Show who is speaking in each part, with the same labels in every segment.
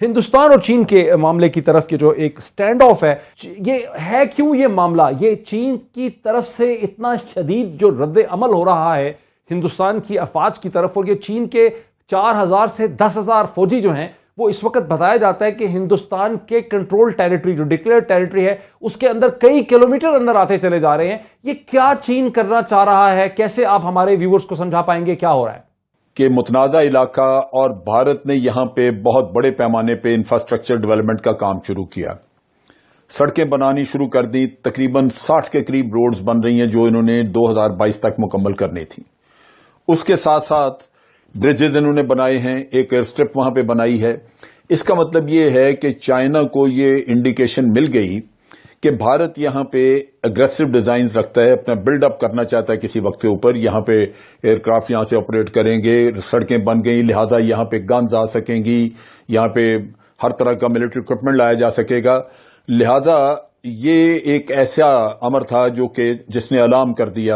Speaker 1: ہندوستان اور چین کے معاملے کی طرف کے جو ایک سٹینڈ آف یہ ہے کیوں یہ معاملہ یہ چین کی طرف سے اتنا شدید جو رد عمل ہو رہا ہے ہندوستان کی افواج کی طرف، اور یہ چین کے 4,000 سے 10,000 فوجی جو ہیں وہ اس وقت بتایا جاتا ہے کہ ہندوستان کے کنٹرول ٹیریٹری جو ڈکلیئر ٹیریٹری ہے اس کے اندر کئی کلومیٹر اندر آتے چلے جا رہے ہیں. یہ کیا چین کرنا چاہ رہا ہے؟ کیسے آپ ہمارے ویورز کو سمجھا پائیں گے کیا ہو رہا ہے؟
Speaker 2: کہ متنازع علاقہ اور بھارت نے یہاں پہ بہت بڑے پیمانے پہ انفراسٹرکچر ڈیولپمنٹ کا کام شروع کیا، سڑکیں بنانی شروع کر دی. تقریباً 60 کے قریب روڈز بن رہی ہیں جو انہوں نے 2022 تک مکمل کرنی تھی. اس کے ساتھ ساتھ برجز انہوں نے بنائے ہیں، ایک ایئر اسٹرپ وہاں پہ بنائی ہے. اس کا مطلب یہ ہے کہ چائنا کو یہ انڈیکیشن مل گئی کہ بھارت یہاں پہ اگریسو ڈیزائنز رکھتا ہے، اپنا بلڈ اپ کرنا چاہتا ہے کسی وقت کے اوپر. یہاں پہ ایئر کرافٹ یہاں سے آپریٹ کریں گے، سڑکیں بن گئی، لہذا یہاں پہ گنز آ سکیں گی، یہاں پہ ہر طرح کا ملٹری اکوپمنٹ لایا جا سکے گا. لہذا یہ ایک ایسا امر تھا جو کہ جس نے الارم کر دیا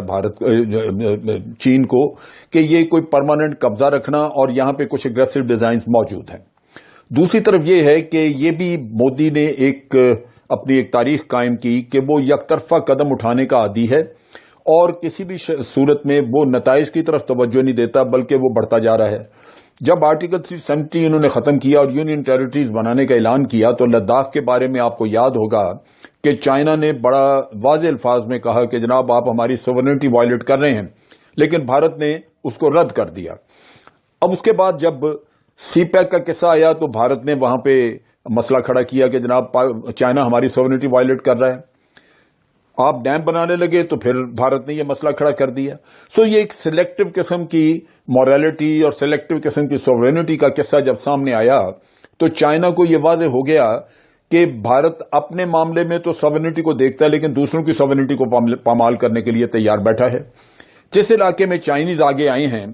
Speaker 2: چین کو کہ یہ کوئی پرماننٹ قبضہ رکھنا اور یہاں پہ کچھ اگریسو ڈیزائنز موجود ہیں. دوسری طرف یہ ہے کہ یہ بھی مودی نے اپنی ایک تاریخ قائم کی کہ وہ یک طرفہ قدم اٹھانے کا عادی ہے اور کسی بھی صورت میں وہ نتائج کی طرف توجہ نہیں دیتا بلکہ وہ بڑھتا جا رہا ہے. جب آرٹیکل 370 انہوں نے ختم کیا اور یونین ٹیریٹریز بنانے کا اعلان کیا تو لداخ کے بارے میں آپ کو یاد ہوگا کہ چائنا نے بڑا واضح الفاظ میں کہا کہ جناب آپ ہماری سوورنٹی وائلیٹ کر رہے ہیں، لیکن بھارت نے اس کو رد کر دیا. اب اس کے بعد جب سی پیک کا قصہ آیا تو بھارت نے وہاں پہ مسئلہ کھڑا کیا کہ جناب چائنا ہماری سوورنٹی وائلیٹ کر رہا ہے. آپ ڈیم بنانے لگے تو پھر بھارت نے یہ مسئلہ کھڑا کر دیا. یہ ایک سلیکٹو قسم کی مورالٹی اور سلیکٹو قسم کی سوورنٹی کا قصہ جب سامنے آیا تو چائنا کو یہ واضح ہو گیا کہ بھارت اپنے معاملے میں تو سوورنٹی کو دیکھتا ہے لیکن دوسروں کی سوورنٹی کو پامال کرنے کے لیے تیار بیٹھا ہے. جس علاقے میں چائنیز آگے آئے ہیں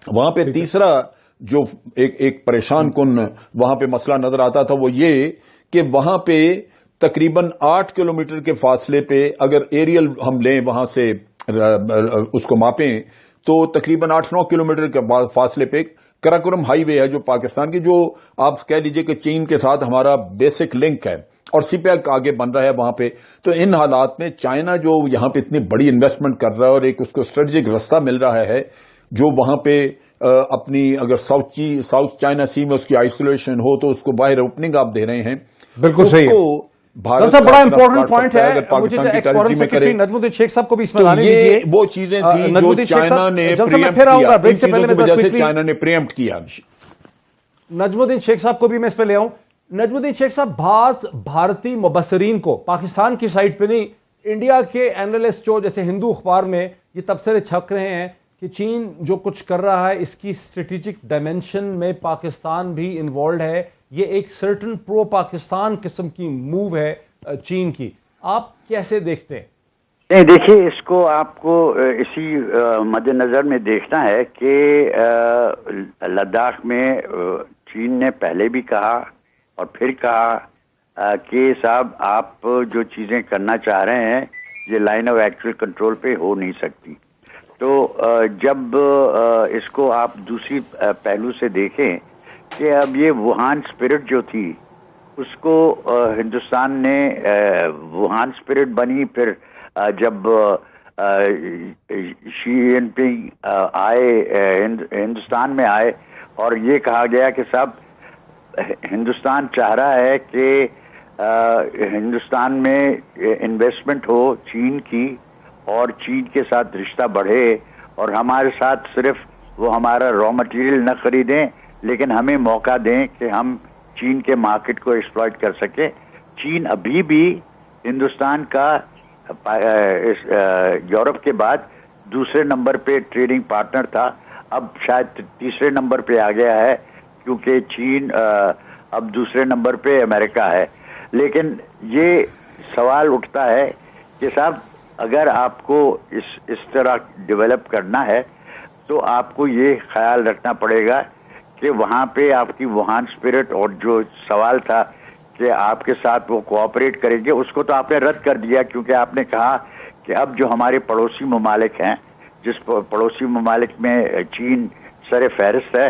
Speaker 2: وہاں پہ تیسرا جو ایک پریشان کن وہاں پہ مسئلہ نظر آتا تھا وہ یہ کہ وہاں پہ تقریباً 8 کلومیٹر کے فاصلے پہ اگر ایریل ہم لیں وہاں سے اس کو ماپیں تو تقریباً 8-9 کلومیٹر کے فاصلے پہ کراکورم ہائی وے ہے جو پاکستان کی، جو آپ کہہ لیجئے کہ چین کے ساتھ ہمارا بیسک لنک ہے، اور سی پیک آگے بن رہا ہے وہاں پہ. تو ان حالات میں چائنا جو یہاں پہ اتنی بڑی انویسٹمنٹ کر رہا ہے اور ایک اس کو اسٹریٹجک رستہ مل رہا ہے جو وہاں پہ اپنی اگر ساؤتھ چائنا سی میں اس کی آئسولیشن ہو تو اس کو باہر اوپننگ آپ دے رہے ہیں.
Speaker 1: بالکل صحیح ہے.
Speaker 2: بھارت
Speaker 1: کا بڑا امپورٹنٹ پوائنٹ ہے
Speaker 2: اگر پاکستان کی ٹیریٹری میں کرے
Speaker 1: نجم الدین شیخ صاحب کو بھی اس میں
Speaker 2: تو
Speaker 1: لانے
Speaker 2: یہ
Speaker 1: دیجیے.
Speaker 2: وہ چیزیں تھیں جو چائنا نے پریمپٹ کیا، ان چیزوں کی وجہ سے چائنا نے پریمپٹ کیا.
Speaker 1: نجم الدین شیخ صاحب کو بھی میں اس پہ لے آؤں. نجم الدین شیخ صاحب، بعض بھارتی مبصرین کو پاکستان کی سائٹ پہ نہیں، انڈیا کے اینالسٹ جو جیسے ہندو اخبار میں یہ تبصرے چھپ رہے ہیں کہ چین جو کچھ کر رہا ہے اس کی اسٹریٹجک ڈائمینشن میں پاکستان بھی انوالوڈ ہے، یہ ایک سرٹن پرو پاکستان قسم کی موو ہے چین کی. آپ کیسے دیکھتے ہیں؟
Speaker 3: نہیں، دیکھیے اس کو آپ کو اسی مد نظر میں دیکھنا ہے کہ لداخ میں چین نے پہلے بھی کہا اور پھر کہا کہ صاحب آپ جو چیزیں کرنا چاہ رہے ہیں یہ لائن آف ایکچوئل کنٹرول پہ ہو نہیں سکتی. تو جب اس کو آپ دوسری پہلو سے دیکھیں کہ اب یہ ووہان اسپرٹ جو تھی اس کو ہندوستان نے ووہان اسپرٹ بنی، پھر جب شی جن پنگ آئے ہندوستان میں آئے اور یہ کہا گیا کہ صاحب ہندوستان چاہ رہا ہے کہ ہندوستان میں انویسٹمنٹ ہو چین کی اور چین کے ساتھ رشتہ بڑھے اور ہمارے ساتھ صرف وہ ہمارا را مٹیریل نہ خریدیں لیکن ہمیں موقع دیں کہ ہم چین کے مارکیٹ کو ایکسپلائٹ کر سکیں. چین ابھی بھی ہندوستان کا یورپ کے بعد دوسرے نمبر پہ ٹریڈنگ پارٹنر تھا، اب شاید تیسرے نمبر پہ آ گیا ہے کیونکہ چین اب دوسرے نمبر پہ امریکہ ہے. لیکن یہ سوال اٹھتا ہے کہ صاحب اگر آپ کو اس طرح ڈیولپ کرنا ہے تو آپ کو یہ خیال رکھنا پڑے گا کہ وہاں پہ آپ کی ووہان اسپرٹ اور جو سوال تھا کہ آپ کے ساتھ وہ کوآپریٹ کریں گے اس کو تو آپ نے رد کر دیا، کیونکہ آپ نے کہا کہ اب جو ہمارے پڑوسی ممالک ہیں، جس پڑوسی ممالک میں چین سر فہرست ہے،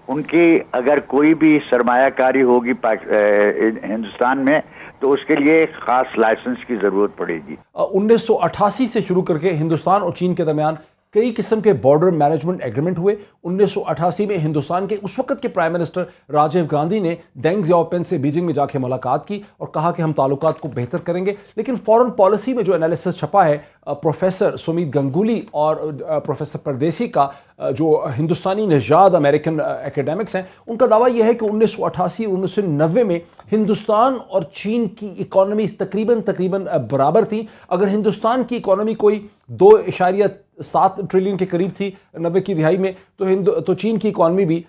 Speaker 3: उनकी अगर कोई भी सरमाया कारी होगी हिंदुस्तान में तो उसके लिए एक खास लाइसेंस की जरूरत पड़ेगी।
Speaker 1: 1988 से शुरू करके हिंदुस्तान और चीन के दरमियान कई किस्म के बॉर्डर मैनेजमेंट एग्रीमेंट हुए। 1988 में हिंदुस्तान के उस वक्त के प्राइम मिनिस्टर राजीव गांधी ने डेंग जियाओपिंग से बीजिंग में जाके मुलाकात की और कहा कि हम ताल्लुकात को बेहतर करेंगे। लेकिन फॉरेन पॉलिसी में जो एनालिसिस छपा है प्रोफेसर सुमित गंगुली और प्रोफेसर परदेसी का, जो हिंदुस्तानी नजाद अमेरिकन एकेडमिक्स हैं, उनका दावा यह है कि 1988 1990 में हिंदुस्तान और चीन की इकॉनमी तकरीबन बराबर थी। अगर हिंदुस्तान की इकॉनमी कोई 2.7 ट्रिलियन के करीब थी 90 की दिहाई में, तो चीन की इकॉनमी भी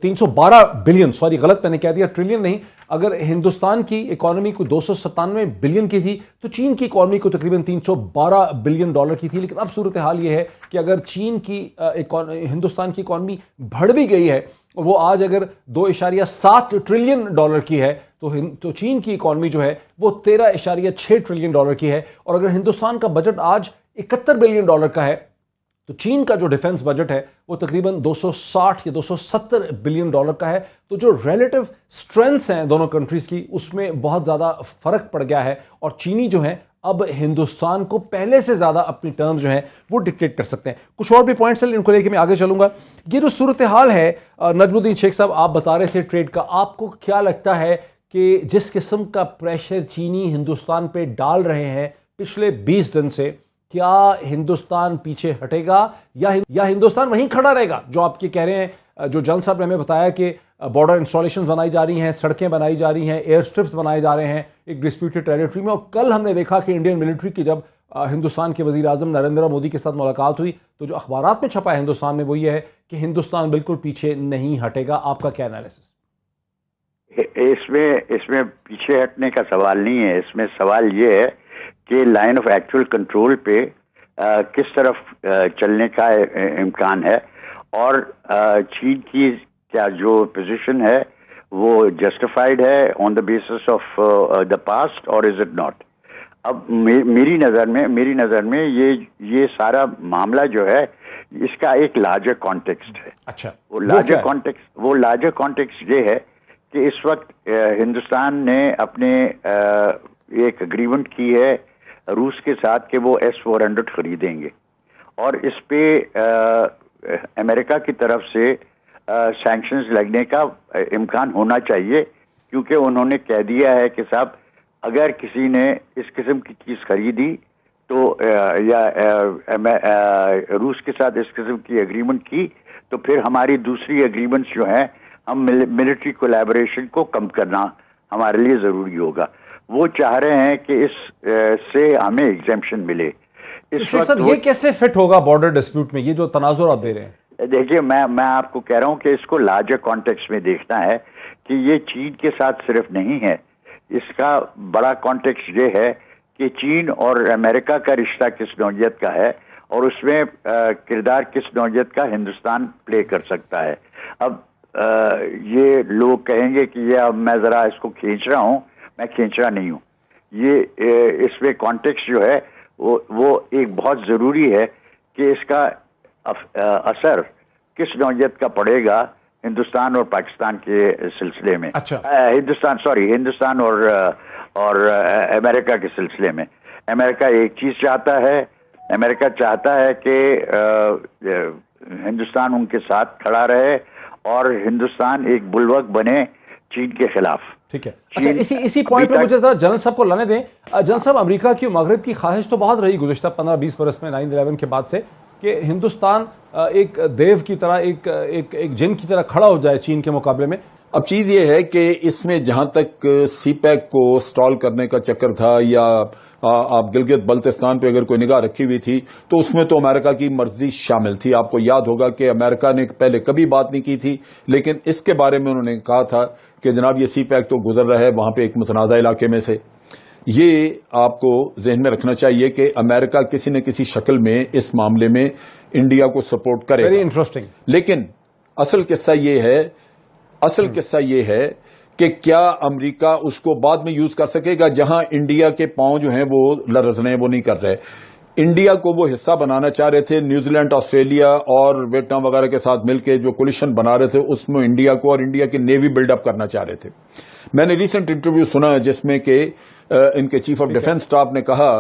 Speaker 1: 312 बिलियन, सॉरी गलत मैंने कह दिया, ट्रिलियन नहीं। अगर हिंदुस्तान की इकॉनमी को 297 बिलियन की थी तो चीन की इकॉनमी को तकरीबन 312 बिलियन डॉलर की थी। लेकिन अब सूरत हाल ये है कि अगर चीन की हिंदुस्तान की इकॉनमी बढ़ भी गई है, वो आज अगर 2.7 ट्रिलियन डॉलर की है, तो चीन की इकॉनमी जो है वो 13.6 ट्रिलियन डॉलर की है। और अगर हिंदुस्तान का बजट आज 71 बिलियन डॉलर का है, तो चीन का जो डिफेंस बजट है वो तकरीबन 260 या 270 बिलियन डॉलर का है। तो जो रिलेटिव स्ट्रेंथ्स हैं दोनों कंट्रीज की, उसमें बहुत ज़्यादा फर्क पड़ गया है और चीनी जो है अब हिंदुस्तान को पहले से ज़्यादा अपनी टर्म्स जो हैं वो डिक्टेट कर सकते हैं। कुछ और भी पॉइंट्स हैं, इनको लेके मैं आगे चलूंगा। ये जो सूरत हाल है, नजमुद्दीन शेख साहब आप बता रहे थे ट्रेड का, आपको क्या लगता है कि जिस किस्म का प्रेशर चीनी हिंदुस्तान पे डाल रहे हैं पिछले 20 दिन से, क्या हिंदुस्तान पीछे हटेगा या हिंदुस्तान वहीं खड़ा रहेगा? जो आपके कह रहे हैं, जो जल साहब ने हमें बताया कि बॉर्डर इंस्टॉलेशन बनाई जा रही हैं, सड़कें बनाई जा रही हैं, एयर स्ट्रिप्स बनाए जा रहे हैं एक डिस्प्यूटेड टेरिटरी में। और कल हमने देखा कि इंडियन मिलिट्री की जब हिंदुस्तान के वजीर आजम नरेंद्र मोदी के साथ मुलाकात हुई, तो जो अखबारात में छपा है हिंदुस्तान में वो ये है कि हिंदुस्तान बिल्कुल पीछे नहीं हटेगा। आपका क्या एनालिसिस?
Speaker 3: इसमें पीछे हटने का सवाल नहीं है। इसमें सवाल ये है कि लाइन ऑफ एक्चुअल कंट्रोल पे किस तरफ चलने का इम्कान है और चीन की क्या जो पोजीशन है वो जस्टिफाइड है on the basis of the past और इज इट नॉट। अब मेरी नज़र में ये सारा मामला जो है इसका एक लार्जर कॉन्टेक्स्ट है।
Speaker 1: अच्छा,
Speaker 3: वो लार्जर कॉन्टेक्स्ट ये है कि इस वक्त हिंदुस्तान ने अपने एक एग्रीमेंट की है रूस के साथ कि वो S-400 खरीदेंगे और इस पे अमेरिका की तरफ से सैंक्शंस लगने का इम्कान होना चाहिए, क्योंकि उन्होंने कह दिया है कि साहब अगर किसी ने इस किस्म की चीज़ खरीदी तो या रूस के साथ इस किस्म की एग्रीमेंट की तो फिर हमारी दूसरी एग्रीमेंट्स जो हैं, हम मिलिट्री कोलैबोरेशन को कम करना हमारे लिए ज़रूरी होगा। वो चाह रहे हैं कि इस से हमें एग्जेम्पशन मिले।
Speaker 1: इस वक्त ये कैसे फिट होगा बॉर्डर डिस्प्यूट में, ये जो तनाजुर आप दे रहे हैं?
Speaker 3: देखिए, मैं आपको कह रहा हूं कि इसको लार्जर कॉन्टेक्स्ट में देखना है कि ये चीन के साथ सिर्फ नहीं है, इसका बड़ा कॉन्टेक्स्ट ये है कि चीन और अमेरिका का रिश्ता किस नौइयत का है और उसमें किरदार किस नौइयत का हिंदुस्तान प्ले कर सकता है। अब ये लोग कहेंगे कि ये अब मैं ज़रा इसको खींच रहा हूँ, मैं खींच रहा नहीं हूँ। ये इसमें कॉन्टेक्स्ट जो है वो एक बहुत ज़रूरी है कि इसका असर किस नौइयत का पड़ेगा हिंदुस्तान और पाकिस्तान के सिलसिले में।
Speaker 1: अच्छा,
Speaker 3: हिंदुस्तान और अमेरिका के सिलसिले में। अमेरिका एक चीज़ चाहता है, अमेरिका चाहता है कि हिंदुस्तान उनके साथ खड़ा रहे और हिंदुस्तान एक बुलवक बने चीन के खिलाफ।
Speaker 1: ठीक है। अच्छा, इसी पॉइंट पे मुझे जरा जनरल साहब को लाने दें। जनरल साहब, अमेरिका की मगरब की ख्वाहिश तो बहुत रही गुज़िश्ता 15-20 बरस में 9/11 के बाद से कि हिंदुस्तान एक देव की तरह, एक जिन की तरह खड़ा हो जाए चीन के मुकाबले में।
Speaker 2: अब चीज ये है कि इसमें जहां तक सीपैक को स्टॉल करने का चक्कर था या आप गिलगित बल्तिस्तान पे अगर कोई निगाह रखी हुई थी तो उसमें तो अमेरिका की मर्जी शामिल थी। आपको याद होगा कि अमेरिका ने पहले कभी बात नहीं की थी, लेकिन इसके बारे में उन्होंने कहा था कि जनाब ये सीपैक तो गुजर रहा है वहां पे एक मुतनाज़ा इलाके में से। ये आपको जहन में रखना चाहिए कि अमेरिका किसी न किसी शक्ल में इस मामले में इंडिया को सपोर्ट करेगा।
Speaker 1: Very interesting.
Speaker 2: लेकिन असल किस्सा ये है कि क्या अमेरिका उसको बाद में यूज कर सकेगा, जहां इंडिया के पांव जो हैं वो लरज़ने, वो नहीं कर रहे। इंडिया को वो हिस्सा बनाना चाह रहे थे। न्यूजीलैंड, ऑस्ट्रेलिया और वियतनाम वगैरह के साथ मिलकर जो कोलिशन बना रहे थे उसमें इंडिया को और इंडिया की नेवी बिल्डअप करना चाह रहे थे। मैंने रिसेंट इंटरव्यू सुना जिसमें कि इनके चीफ ऑफ डिफेंस स्टाफ ने कहा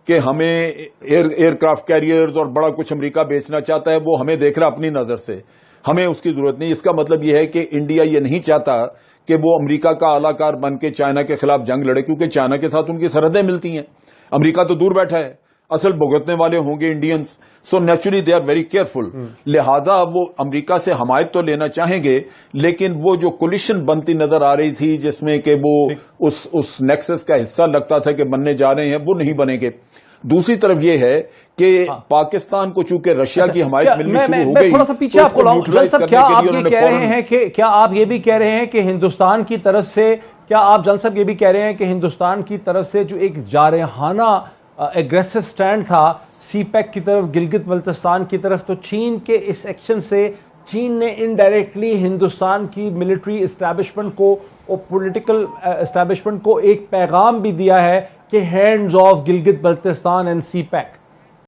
Speaker 2: कि हमें एयरक्राफ्ट कैरियर्स और बड़ा कुछ अमेरिका बेचना चाहता है, वो हमें देख रहा अपनी नजर से, हमें उसकी जरूरत नहीं। इसका मतलब यह है कि इंडिया ये नहीं चाहता कि वो अमेरिका का आलाकार बन के चाइना के खिलाफ जंग लड़े, क्योंकि चाइना के साथ उनकी सरहदें मिलती हैं। अमेरिका तो दूर बैठा है, असल भुगतने वाले होंगे Indians. So naturally they are very careful. लिहाजा वो अमेरिका से हमायत तो लेना चाहेंगे, लेकिन वो जो कोलिशन बनती नजर आ रही थी जिसमें कि वो उस नेक्सस का हिस्सा लगता था कि बनने जा रहे हैं, वो नहीं बनेंगे। दूसरी तरफ ये है कि पाकिस्तान को चूंकि रशिया की हमायत मिलनी शुरू हो गई,
Speaker 1: थोड़ा सा पीछे आपको लाऊं। क्या आप ये कह रहे हैं कि क्या आप ये भी कह रहे हैं कि हिंदुस्तान की तरफ से, क्या आप जन साहब ये भी कह रहे हैं कि हिंदुस्तान की तरफ से जो एक जारहाना एग्रेसिव स्टैंड था सीपैक की तरफ, गिलगित बल्तिस्तान की तरफ, तो चीन के इस एक्शन से चीन ने इनडायरेक्टली हिंदुस्तान की मिलिट्री इस्टेब्लिशमेंट को और पॉलिटिकल इस्टेब्लिशमेंट को एक पैगाम भी दिया है कि hands of Gilgit Baltistan and CPEC?